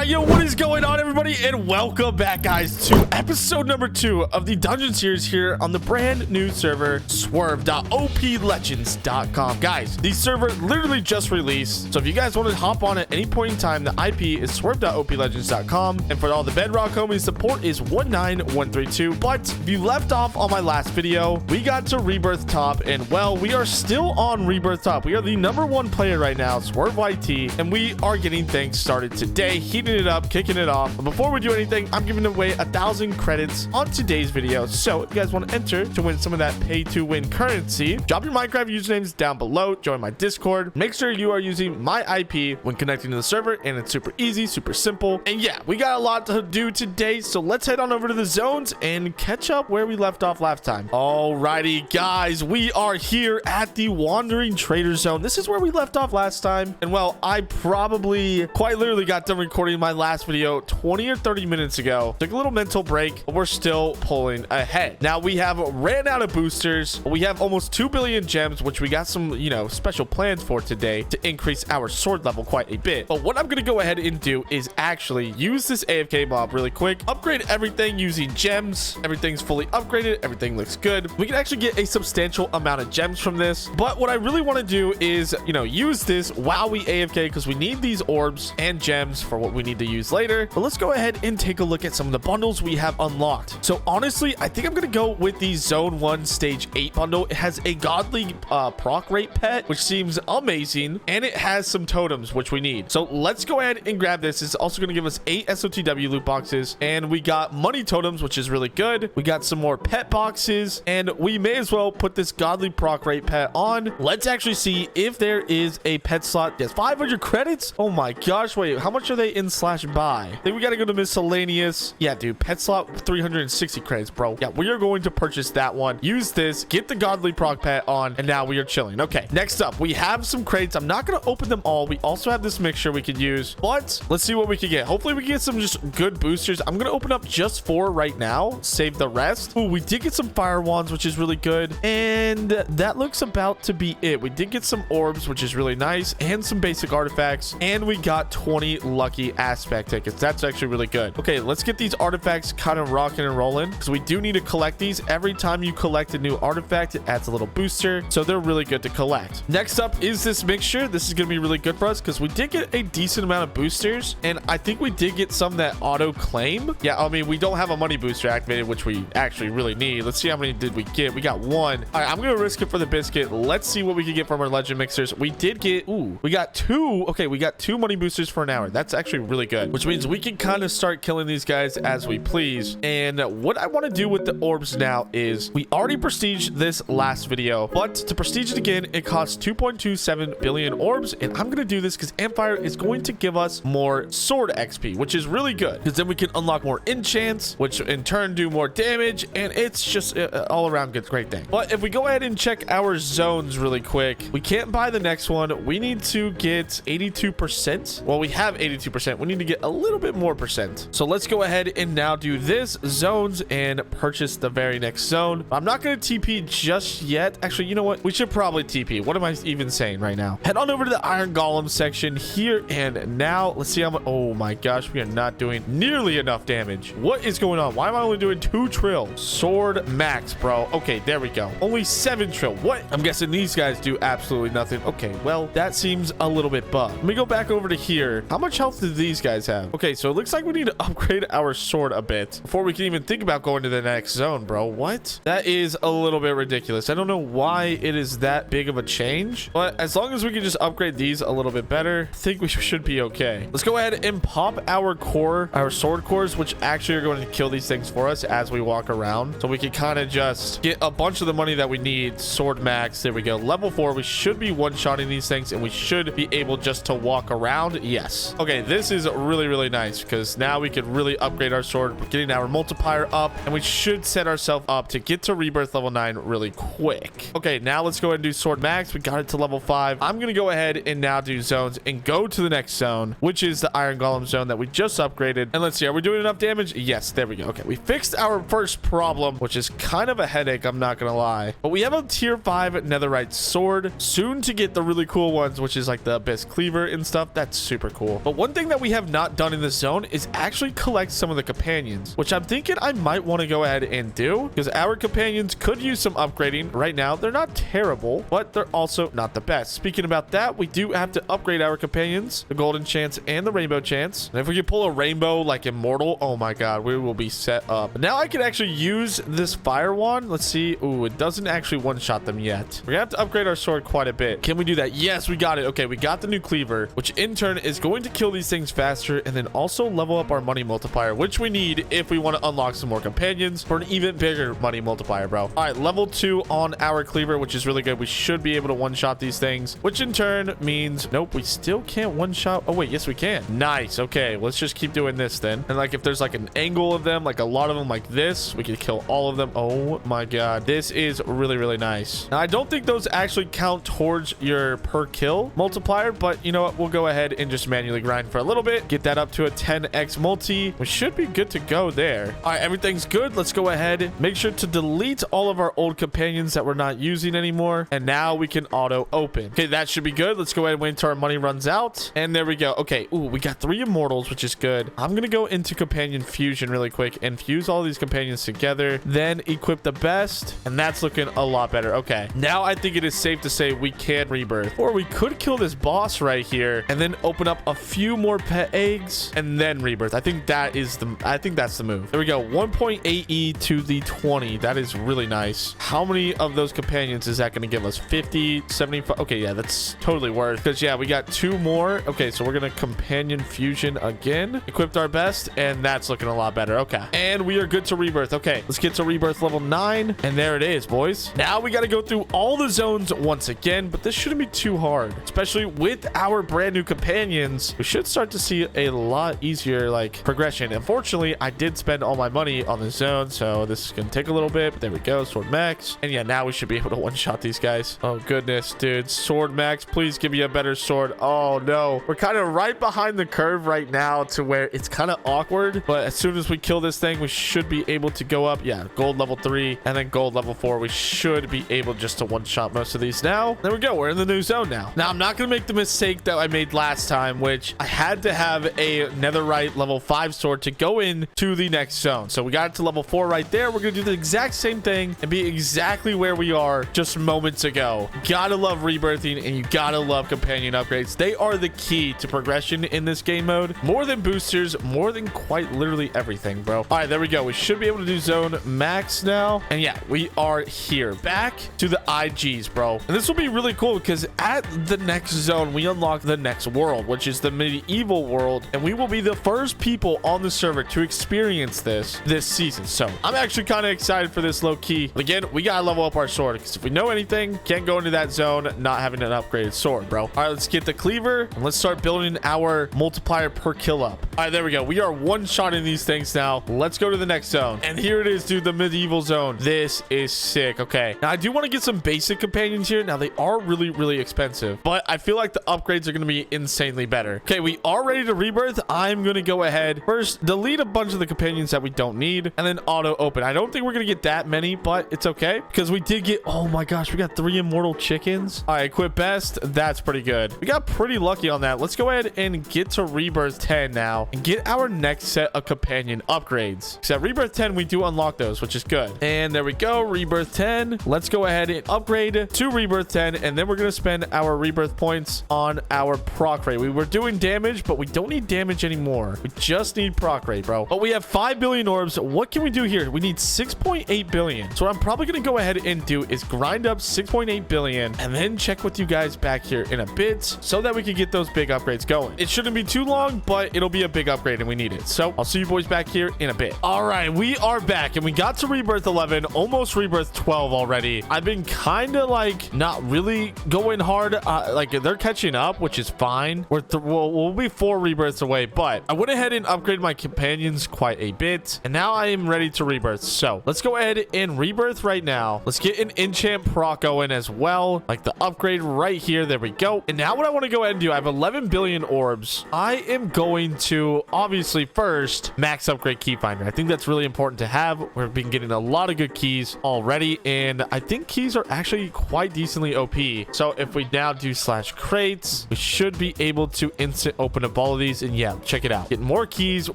Yo, what is going on, everybody? And welcome back, guys, to episode number 2 of the Dungeon series here on the brand new server, Swurv.OpLegends.com. Guys, the server literally just released, so if you guys want to hop on at any point in time, the IP is Swurv.OpLegends.com. And for all the Bedrock homies, the port is 19132. But if you left off on my last video, we got to Rebirth top, and well, we are still on Rebirth top. We are the #1 player right now, Swurv YT, and we are getting things started today, heating it up, kicking it off. But before we do anything, I'm giving away 1,000 credits on today's video. So if you guys want to enter to win some of that pay to win currency, drop your Minecraft usernames down below, join my Discord, make sure you are using my IP when connecting to the server, and it's super easy, super simple. And yeah, we got a lot to do today, so let's head on over to the zones and catch up where we left off last time. Alrighty, guys, we are here at the Wandering Trader Zone. This is where we left off last time, and well, I probably quite literally got done recording my last video 20 or 30 minutes ago. Took a little mental break, but we're still pulling ahead. Now we have ran out of boosters. We have almost 2 billion gems, which we got some, special plans for today to increase our sword level quite a bit. But what I'm going to go ahead and do is actually use this AFK mob really quick, upgrade everything using gems. Everything's fully upgraded. Everything looks good. We can actually get a substantial amount of gems from this. But what I really want to do is, use this while we AFK, because we need these orbs and gems for what we need to use later. But let's go ahead and take a look at some of the bundles we have unlocked. So honestly, I think I'm going to go with the Zone 1 Stage 8 bundle. It has a godly proc rate pet, which seems amazing. And it has some totems, which we need. So let's go ahead and grab this. It's also going to give us 8 SOTW loot boxes. And we got money totems, which is really good. We got some more pet boxes. And we may as well put this godly proc rate pet on. Let's actually see if there is a pet slot. Yes, 500 credits. Oh my gosh. Wait, how much are they in /buy? I think we got to go to miscellaneous. Yeah, dude, pet slot 360 credits, bro. Yeah, we are going to purchase that one. Use this, get the godly proc pet on, and now we are chilling. Okay, next up, we have some crates. I'm not going to open them all. We also have this mixture we could use, but let's see what we can get. Hopefully we can get some just good boosters. I'm going to open up just 4 right now, save the rest. Oh, we did get some fire wands, which is really good, and that looks about to be it. We did get some orbs, which is really nice, and some basic artifacts, and we got 20 lucky aspect tickets. That's actually really good. Okay, let's get these artifacts kind of rocking and rolling, because we do need to collect these. Every time you collect a new artifact, it adds a little booster, so they're really good to collect. Next up is this mixture. This is going to be really good for us, because we did get a decent amount of boosters, and I think we did get some that auto claim. Yeah, I mean, we don't have a money booster activated, which we actually really need. Let's see how many did we get. We got 1. All right, I'm going to risk it for the biscuit. Let's see what we can get from our legend mixers. We did get, we got 2. Okay, we got 2 money boosters for an hour. That's actually really good, which means we can kind of start killing these guys as we please. And what I want to do with the orbs now is, we already prestiged this last video, but to prestige it again, it costs 2.27 billion orbs. And I'm going to do this because Ampfire is going to give us more sword XP, which is really good, because then we can unlock more enchants, which in turn do more damage. And it's just all around good, great thing. But if we go ahead and check our zones really quick, we can't buy the next one. We need to get 82%. Well, we have 82%. We need to get a little bit more percent. So let's go ahead and now do this zones and purchase the very next zone. I'm not going to TP just yet. Actually, you know what? We should probably TP. What am I even saying right now? Head on over to the Iron Golem section here. And now let's see how much. Oh my gosh, we are not doing nearly enough damage. What is going on? Why am I only doing 2 trill? Sword max, bro. Okay, there we go. Only 7 trill. What? I'm guessing these guys do absolutely nothing. Okay, well, that seems a little bit bugged. Let me go back over to here. How much health do these guys have? Okay, so it looks like we need to upgrade our sword a bit before we can even think about going to the next zone, bro. What? That is a little bit ridiculous. I don't know why it is that big of a change, but as long as we can just upgrade these a little bit better, I think we should be okay. Let's go ahead and pop our sword cores, which actually are going to kill these things for us as we walk around, so we can kind of just get a bunch of the money that we need. Sword max. There we go. Level 4. We should be one-shotting these things, and we should be able just to walk around. Yes. Okay, this is really, really nice, because now we can really upgrade our sword. We're getting our multiplier up, and we should set ourselves up to get to Rebirth level 9 really quick. Okay, now let's go ahead and do sword max. We got it to level 5. I'm going to go ahead and now do zones and go to the next zone, which is the Iron Golem zone that we just upgraded. And let's see, are we doing enough damage? Yes, there we go. Okay, we fixed our first problem, which is kind of a headache, I'm not going to lie. But we have a tier 5 netherite sword, soon to get the really cool ones, which is like the Abyss Cleaver and stuff. That's super cool. But one thing that we we have not done in this zone is actually collect some of the companions, which I'm thinking I might want to go ahead and do because our companions could use some upgrading. Right now, they're not terrible, but they're also not the best. Speaking about that, we do have to upgrade our companions, the golden chance and the rainbow chance. And if we can pull a rainbow like immortal, oh my god, we will be set up. Now I can actually use this fire wand. Let's see. Ooh, it doesn't actually one-shot them yet. We're gonna have to upgrade our sword quite a bit. Can we do that? Yes, we got it. Okay, we got the new cleaver, which in turn is going to kill these things faster and then also level up our money multiplier, which we need if we want to unlock some more companions for an even bigger money multiplier, bro. All right, level 2 on our cleaver, which is really good. We should be able to one-shot these things, which in turn means nope, we still can't one-shot. Oh wait, yes we can. Nice. Okay, let's just keep doing this then. And like if there's like an angle of them, like a lot of them like this, we can kill all of them. Oh my god, this is really, really nice. Now I don't think those actually count towards your per kill multiplier, but you know what, we'll go ahead and just manually grind for a little bit, get that up to a 10x multi. We should be good to go there. All right, everything's good. Let's go ahead, make sure to delete all of our old companions that we're not using anymore, and now we can auto open. Okay, that should be good. Let's go ahead and wait until our money runs out, and there we go. Okay, ooh, we got 3 immortals, which is good. I'm gonna go into companion fusion really quick and fuse all these companions together, then equip the best, and that's looking a lot better. Okay, now I think it is safe to say we can rebirth, or we could kill this boss right here and then open up a few more pet eggs and then rebirth. I think that's the move. There we go. 1.8e to the 20. That is really nice. How many of those companions is that going to give us? 50, 75? Okay, yeah, that's totally worth, because yeah, we got 2 more. Okay, so we're going to companion fusion again, equipped our best, and that's looking a lot better. Okay, and we are good to rebirth. Okay, let's get to rebirth level 9, and there it is, boys. Now we got to go through all the zones once again, but this shouldn't be too hard, especially with our brand new companions. We should start to see a lot easier like progression. Unfortunately, I did spend all my money on the zone, so this is gonna take a little bit, but there we go. Sword max, and yeah, now we should be able to one-shot these guys. Oh goodness, dude. Sword max, please give me a better sword. Oh no, we're kind of right behind the curve right now to where it's kind of awkward, but as soon as we kill this thing, we should be able to go up. Yeah, gold level 3 and then gold level 4. We should be able just to one-shot most of these. Now there we go, we're in the new zone now. I'm not gonna make the mistake that I made last time, which I had to have a netherite level 5 sword to go in to the next zone. So we got it to level 4 right there. We're gonna do the exact same thing and be exactly where we are just moments ago. Gotta love rebirthing, and you gotta love companion upgrades. They are the key to progression in this game mode, more than boosters, more than quite literally everything, bro. All right, there we go. We should be able to do zone max now, and yeah, we are here back to the IGs, bro. And this will be really cool because at the next zone we unlock the next world, which is the medieval world, and we will be the first people on the server to experience this season. So I'm actually kind of excited for this, low key. But again, we gotta level up our sword, because if we know anything, can't go into that zone not having an upgraded sword, bro. All right, let's get the cleaver and let's start building our multiplier per kill up. All right, there we go. We are one-shotting these things now. Let's go to the next zone, and here it is, dude, the medieval zone. This is sick. Okay, now I do want to get some basic companions here. Now they are really, really expensive, but I feel like the upgrades are going to be insanely better. Okay, we are ready to rebirth. I'm going to go ahead first, delete a bunch of the companions that we don't need, and then auto open. I don't think we're going to get that many, but it's okay because we did get, oh my gosh, we got 3 immortal chickens. All right, equip best. That's pretty good. We got pretty lucky on that. Let's go ahead and get to rebirth 10 now and get our next set of companion upgrades. Because at rebirth 10, we do unlock those, which is good. And there we go, rebirth 10. Let's go ahead and upgrade to rebirth 10, and then we're going to spend our rebirth points on our proc rate. We were doing damage, but we don't need damage anymore. We just need proc rate, bro. But we have 5 billion orbs. What can we do here? We need 6.8 billion. So what I'm probably going to go ahead and do is grind up 6.8 billion and then check with you guys back here in a bit so that we can get those big upgrades going. It shouldn't be too long, but it'll be a big upgrade and we need it. So I'll see you boys back here in a bit. All right, we are back and we got to rebirth 11, almost rebirth 12 already. I've been kind of like not really going hard. Like they're catching up, which is fine. We'll be 4 rebirths away, but I went ahead and upgraded my companions quite a bit, and now I am ready to rebirth. So let's go ahead and rebirth right now. Let's get an enchant proc going as well, like the upgrade right here. There we go. And now what I want to go ahead and do, I have 11 billion orbs. I am going to obviously first max upgrade key finder. I think that's really important to have. We've been getting a lot of good keys already, and I think keys are actually quite decently OP. So if we now do /crates, we should be able to instant open a all of these, and yeah, check it out. Get more keys,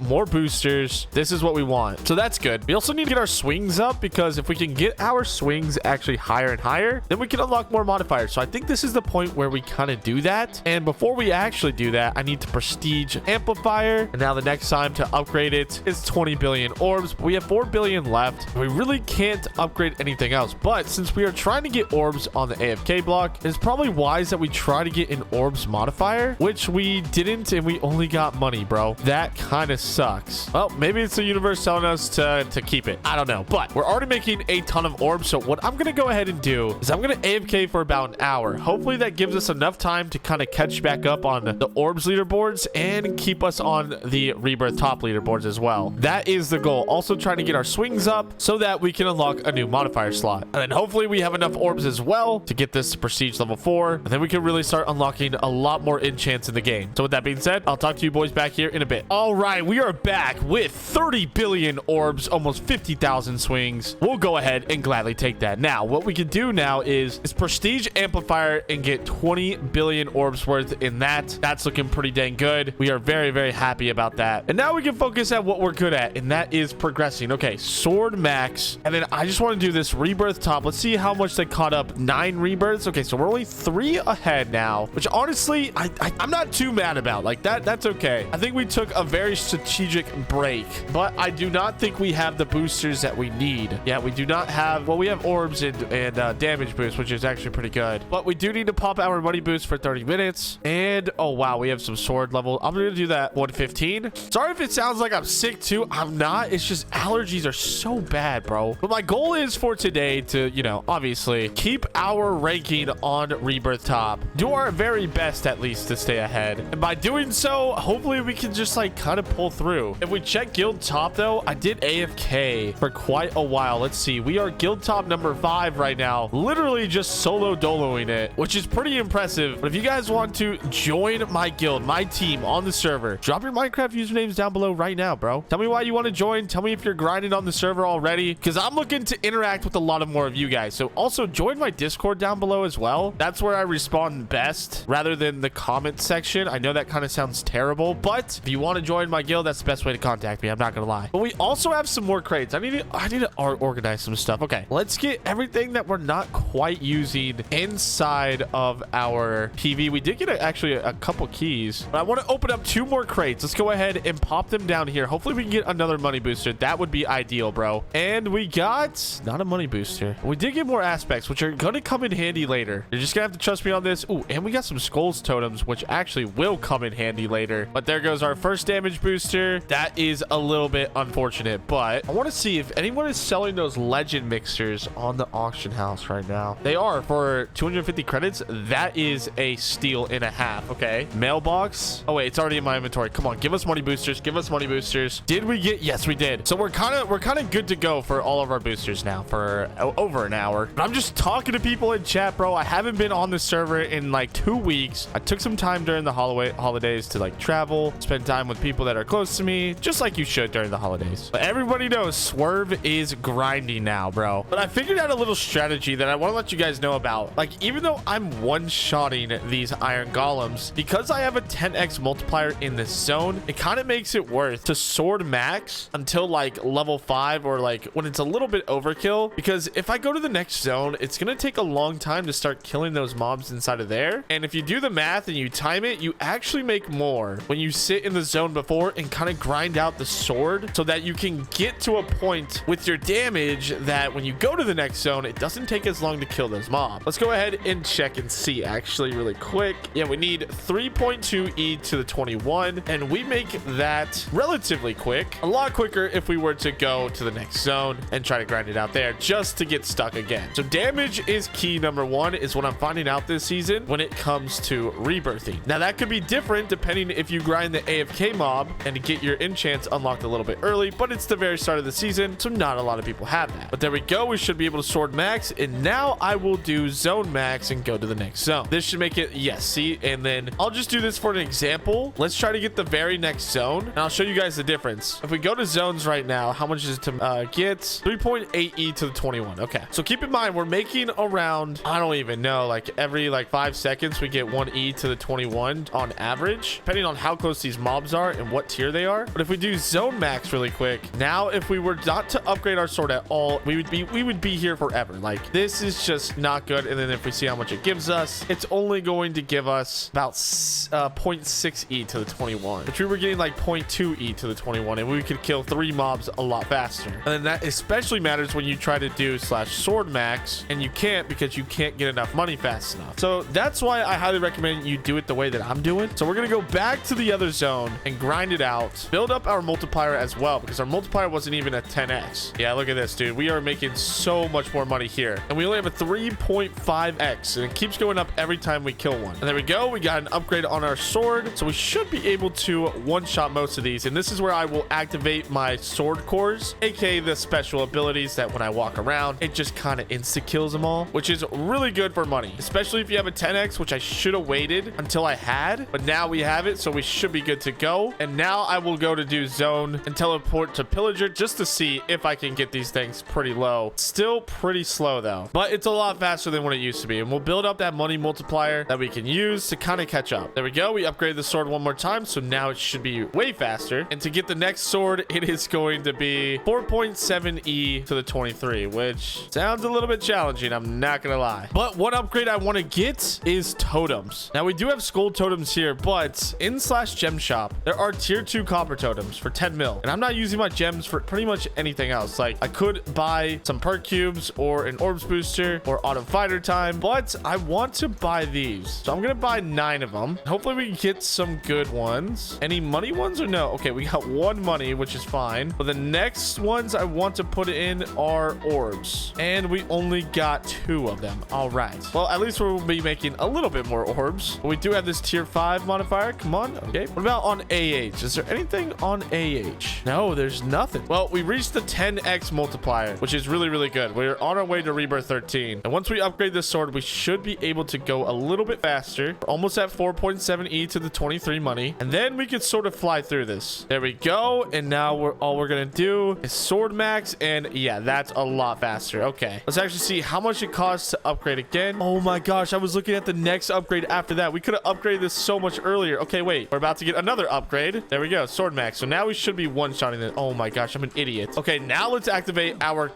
more boosters. This is what we want. So that's good. We also need to get our swings up, because if we can get our swings actually higher and higher, then we can unlock more modifiers. So I think this is the point where we kind of do that. And before we actually do that, I need to prestige amplifier. And now the next time to upgrade it is 20 billion orbs. We have 4 billion left. We really can't upgrade anything else. But since we are trying to get orbs on the AFK block, it's probably wise that we try to get an orbs modifier, which we didn't, and we only got money, bro. That kind of sucks. Well, maybe it's the universe telling us to keep it. I don't know, but we're already making a ton of orbs. So what I'm going to go ahead and do is I'm going to AFK for about an hour. Hopefully that gives us enough time to kind of catch back up on the orbs leaderboards and keep us on the Rebirth top leaderboards as well. That is the goal. Also trying to get our swings up so that we can unlock a new modifier slot. And then hopefully we have enough orbs as well to get this to prestige level 4. And then we can really start unlocking a lot more enchants in the game. So with that being said, I'll talk to you boys back here in a bit. All right, we are back with 30 billion orbs, almost 50,000 swings. We'll go ahead and gladly take that. Now, what we can do now is prestige amplifier and get 20 billion orbs worth in that. That's looking pretty dang good. We are very, very happy about that. And now we can focus at what we're good at, and that is progressing. Okay, sword max. And then I just want to do this rebirth top. Let's see how much they caught up. 9 rebirths. Okay, so we're only 3 ahead now, which honestly, I'm not too mad about. Like that's okay. I think we took a very strategic break, but I do not think we have the boosters that we need. Yeah, we do not have, well, we have orbs and damage boost, which is actually pretty good, but we do need to pop our money boost for 30 minutes. And oh wow, we have some sword level. I'm gonna do that 115. Sorry if it sounds like I'm sick too. I'm not. It's just allergies are so bad, bro. But my goal is for today to, you know, obviously keep our ranking on Rebirth top, do our very best at least to stay ahead, and by doing so, hopefully we can just like kind of pull through. If we check guild top though, I did AFK for quite a while. Let's see, we are guild top number 5 right now, literally just solo doloing it, which is pretty impressive. But if you guys want to join my guild, my team on the server, drop your Minecraft usernames down below right now, bro. Tell me why you want to join. Tell me if you're grinding on the server already, because I'm looking to interact with a lot of more of you guys. So also join my Discord down below as well. That's where I respond best rather than the comment section. I know that kind of sounds terrible, but if you want to join my guild, that's the best way to contact me. I'm not gonna lie. But we also have some more crates. I need to organize some stuff. Okay, let's get everything that we're not quite using inside of our PV. We did get actually a couple keys, but I want to open up 2 more crates. Let's go ahead and pop them down here. Hopefully we can get another money booster. That would be ideal, bro. And we got not a money booster. We did get more aspects, which are gonna come in handy later. You're just gonna have to trust me on this. Ooh, and we got some skulls totems, which actually will come in handy later. But there goes our first damage booster. That is a little bit unfortunate, but I want to see if anyone is selling those legend mixers on the auction house right now. They are for 250 credits. That is a steal and a half. Okay, mailbox. Oh wait, it's already in my inventory. Come on, give us money boosters. Give us money boosters. Did we get? Yes, we did. So we're kind of good to go for all of our boosters now for over an hour. But I'm just talking to people in chat, bro. I haven't been on the server in like 2 weeks. I took some time during the holidays to like travel, spend time with people that are close to me, just like you should during the holidays. But everybody knows Swurv is grinding now, bro. But I figured out a little strategy that I want to let you guys know about. Like, even though I'm one-shotting these iron golems, because I have a 10x multiplier in this zone, it kind of makes it worth to sword max until like level 5 or like when it's a little bit overkill. Because if I go to the next zone, it's going to take a long time to start killing those mobs inside of there. And if you do the math and you time it, you actually make more when you sit in the zone before and kind of grind out the sword so that you can get to a point with your damage that when you go to the next zone, it doesn't take as long to kill those mobs. Let's go ahead and check and see actually really quick. Yeah, we need 3.2 E to the 21, and we make that relatively quick. A lot quicker if we were to go to the next zone and try to grind it out there just to get stuck again. So damage is key number 1 is what I'm finding out this season when it comes to rebirthing. Now that could be different depending if you grind the AFK mob and get your enchants unlocked a little bit early, but it's the very start of the season, so not a lot of people have that. But there we go. We should be able to sword max, and now I will do zone max and go to the next zone. This should make it, yes, see, and then I'll just do this for an example. Let's try to get the very next zone, and I'll show you guys the difference. If we go to zones right now, how much is it to get? 3.8 E to the 21. Okay, so keep in mind, we're making around, I don't even know, like every like 5 seconds we get 1 E to the 21 on average. much, depending on how close these mobs are and what tier they are. But if we do zone max really quick, now if we were not to upgrade our sword at all, we would be here forever. Like, this is just not good. And then if we see how much it gives us, it's only going to give us about 0.6 E to the 21, which we were getting like 0.2 E to the 21, and we could kill 3 mobs a lot faster. And then that especially matters when you try to do /sword max, and you can't because you can't get enough money fast enough. So that's why I highly recommend you do it the way that I'm doing. So we're gonna go back to the other zone and grind it out, build up our multiplier as well, because our multiplier wasn't even at 10x. Yeah, look at this, dude. We are making so much more money here, and we only have a 3.5x, and it keeps going up every time we kill one. And there we go. We got an upgrade on our sword, so we should be able to one-shot most of these. And this is where I will activate my sword cores, aka the special abilities that when I walk around, it just kind of insta-kills them all, which is really good for money, especially if you have a 10x, which I should have waited until I had, but now we have it, so we should be good to go. And now I will go to do zone and teleport to pillager just to see if I can get these things pretty low. Still pretty slow though, but it's a lot faster than what it used to be, and we'll build up that money multiplier that we can use to kind of catch up. There we go. We upgraded the sword one more time, so now it should be way faster. And to get the next sword, it is going to be 4.7 E to the 23, which sounds a little bit challenging, I'm not gonna lie. But one upgrade I want to get is totems. Now we do have skull totems here, but in /gem shop there are tier 2 copper totems for 10 mil, and I'm not using my gems for pretty much anything else. Like, I could buy some perk cubes or an orbs booster or auto fighter time, but I want to buy these, so I'm gonna buy 9 of them. Hopefully we can get some good ones. Any money ones or no? Okay, we got 1 money, which is fine, but the next ones I want to put in are orbs, and we only got 2 of them. All right, well, at least we'll be making a little bit more orbs. But we do have this tier 5 modifier. Come on. Okay, what about on AH? Is there anything on AH? No, there's nothing. Well, we reached the 10x multiplier, which is really, really good. We're on our way to Rebirth 13, and once we upgrade this sword, we should be able to go a little bit faster. We're almost at 4.7 E to the 23 money, and then we could sort of fly through this. There we go. And now all we're gonna do is sword max, and yeah, that's a lot faster. Okay, let's actually see how much it costs to upgrade again. Oh my gosh, I was looking at the next upgrade after that. We could have upgraded this so much earlier. Okay, wait, we're about to get another upgrade. There we go, sword max. So now we should be one-shotting it. Oh my gosh, I'm an idiot. Okay, now let's activate our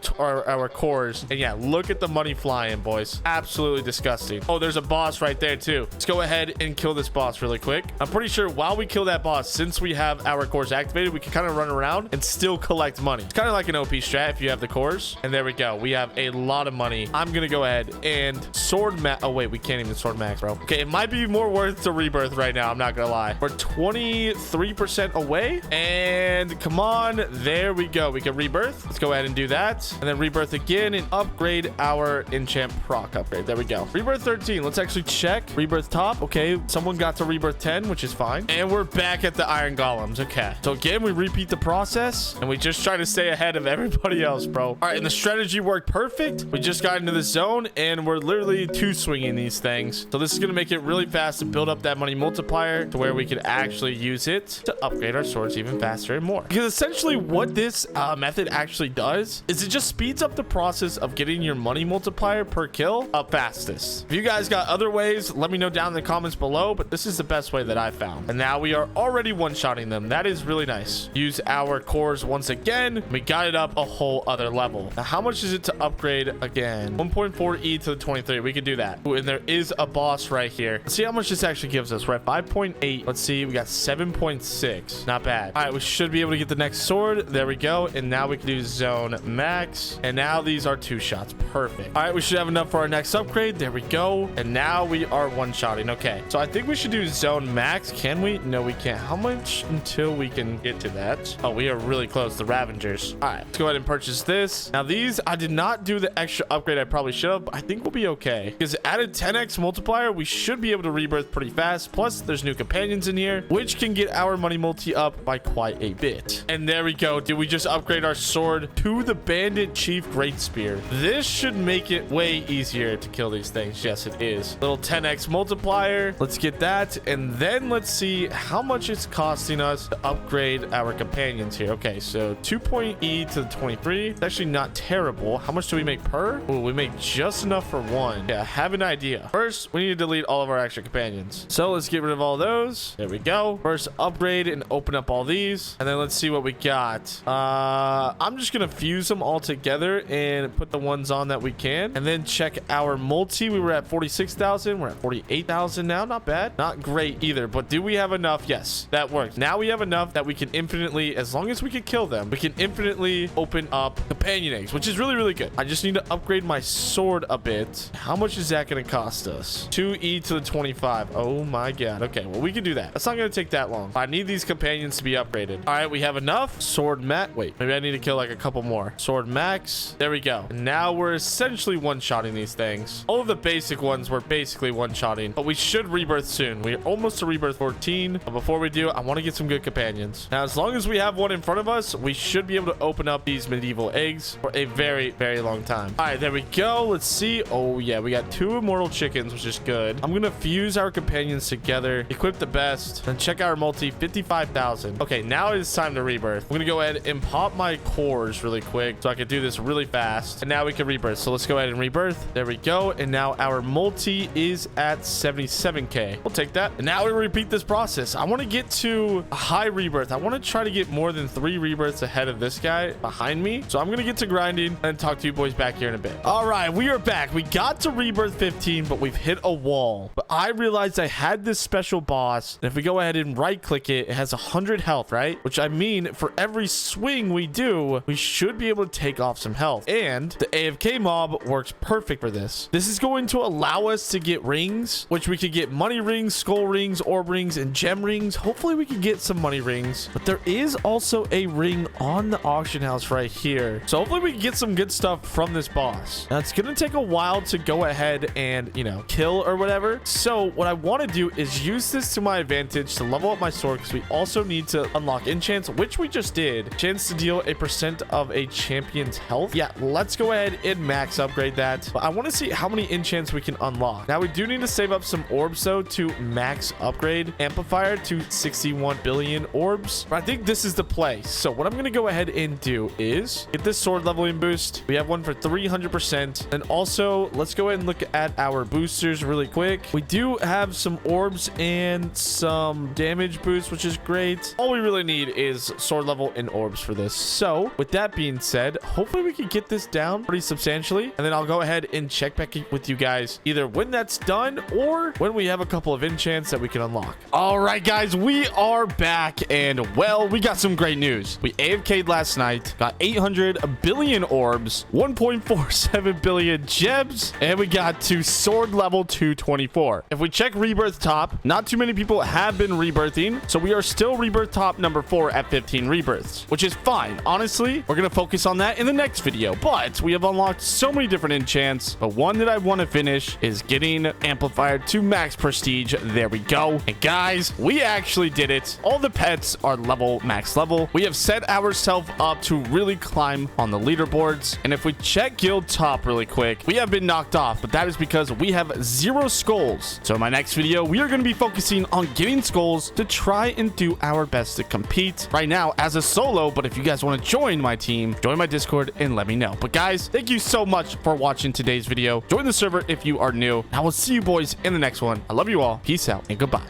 cores, and yeah, look at the money flying, boys. Absolutely disgusting. Oh, there's a boss right there too. Let's go ahead and kill this boss really quick. I'm pretty sure while we kill that boss, since we have our cores activated, we can kind of run around and still collect money. It's kind of like an OP strat if you have the cores. And there we go, we have a lot of money. I'm gonna go ahead and sword max. Oh wait, we can't even sword max, bro. Okay, it might be more worth to rebirth right now, I'm not gonna lie. We're 23% away, and come on, there we go. We can rebirth. Let's go ahead and do that, and then rebirth again and upgrade our enchant proc upgrade. There we go. Rebirth 13. Let's actually check rebirth top. Okay, someone got to rebirth 10, which is fine, and we're back at the iron golems. Okay, so again, we repeat the process, and we just try to stay ahead of everybody else, bro. All right, and the strategy worked perfect. We just got into the zone, and we're literally 2-swinging these things, so this is gonna make it really fast to build up that money multiplier to where we could actually use it to upgrade our swords even faster and more. Because essentially what this method actually does is it just speeds up the process of getting your money multiplier per kill up fastest. If you guys got other ways, let me know down in the comments below, but this is the best way that I found. And now we are already one-shotting them. That is really nice. Use our cores once again. We got it up a whole other level. Now, how much is it to upgrade again? 1.4 E to the 23. We could do that. Ooh, and there is a boss right here. Let's see how much this actually gives us. We're at 5.8. Let's see. We got 7.6. Not bad. All right, we should be able to get the next sword. There we go. And now we can do zone max. And now these are 2 shots. Perfect. All right, we should have enough for our next upgrade. There we go. And now we are one-shotting. Okay, so I think we should do zone max. Can we? No, we can't. How much until we can get to that? Oh, we are really close. The Ravengers. All right, let's go ahead and purchase this. Now these, I did not do the extra upgrade I probably should have, but I think we'll be okay, because added 10x multiplier, we should be able to rebirth pretty fast. Plus there's new companions in here, which can get our money multi up by quite a bit. And there we go. Did we just upgrade our sword to the bandit chief great spear? This should make it way easier to kill these things. Yes, it is. Little 10x multiplier. Let's get that, and then let's see how much it's costing us to upgrade our companions here. Okay, so 2.E to the 23. It's actually not terrible. How much do we make per? Oh, we make just enough for 1. Yeah, I have an idea. First, we need to delete all of our extra companions. So let's get rid of all those. There we go. First upgrade and open up all these. And then let's see what we got. I'm just going to fuse them all together and put the ones on that we can. And then check our multi. We were at 46,000. We're at 48,000 now. Not bad. Not great either. But do we have enough? Yes, that works. Now we have enough that we can infinitely, as long as we can kill them, we can infinitely open up companion eggs, which is really, really good. I just need to upgrade my sword a bit. How much is that going to cost us? 2e to the 25. Oh my god. Okay, well, we can do that. That's not going to take that long. I need these companions to be upgraded. All right, we have enough. Sword max. Wait, maybe I need to kill like a couple more. Sword max. There we go. And now we're essentially one-shotting these things. All of the basic ones we're basically one-shotting, but we should rebirth soon. We're almost to rebirth 14. But before we do, I want to get some good companions. Now, as long as we have one in front of us, we should be able to open up these medieval eggs for a very, very long time. All right, there we go. Let's see. Oh yeah, we got 2 immortal chickens, which is good. I'm gonna fuse our companions together, equip the best, and check our multi. 55,000. Okay, now it's time to rebirth. I'm gonna go ahead and pop my cores really quick so I can do this really fast, and now we can rebirth. So let's go ahead and rebirth. There we go. And now our multi is at 77k. We'll take that. And now we repeat this process. I want to get to a high rebirth. I want to try to get more than 3 rebirths ahead of this guy behind me. So I'm gonna get to grinding and talk to you boys back here in a bit. All right, we are back. We got to rebirth 15, but we've hit a wall. But I realized I had this special boss, and if we go ahead and right click it, it has 100 health, right? Which I mean, for every swing we do, we should be able to take off some health. And the AFK mob works perfect for this. This is going to allow us to get rings, which we could get money rings, skull rings, orb rings, and gem rings. Hopefully we can get some money rings, but there is also a ring on the auction house right here. So hopefully we can get some good stuff from this boss. Now it's gonna take a while to go ahead and, you know, kill or whatever. So what I want to do is use this to my advantage to level up my sword, because we also need to unlock enchants, which we just did. Chance to deal a % of a champion's health. Yeah, let's go ahead and max upgrade that. But I want to see how many enchants we can unlock. Now we do need to save up some orbs though to max upgrade amplifier to 61 billion orbs. But I think this is the play. So what I'm going to go ahead and do is get this sword leveling boost. We have one for 300%. And also let's go ahead and look at our boosters really quick. We do have some orbs and some damage boost, which is great. All we really need is sword level and orbs for this. So with that being said, hopefully we can get this down pretty substantially, and then I'll go ahead and check back with you guys either when that's done or when we have a couple of enchants that we can unlock. All right guys, we are back, and well, we got some great news. We AFK'd last night, got 800 billion orbs, 1.47 billion gems, and we got to sword level 224. If we check rebirth top, not too many people have been rebirthing, so we are still rebirth top number 4 at 15 rebirths, which is fine. Honestly, we're gonna focus on that in the next video, but we have unlocked so many different enchants, but one that I want to finish is getting amplifier to max prestige. There we go. And guys, we actually did it. All the pets are max level. We have set ourselves up to really climb on the leaderboards, and if we check guild top really quick, we have been knocked off, but that is because we have 0 skulls. So in my next video, we are going to be focusing on getting skulls to try and do our best to compete right now as a solo. But if you guys want to join my team, join my Discord and let me know. But guys, thank you so much for watching today's video. Join the server if you are new. I will see you boys in the next one. I love you all. Peace out and goodbye.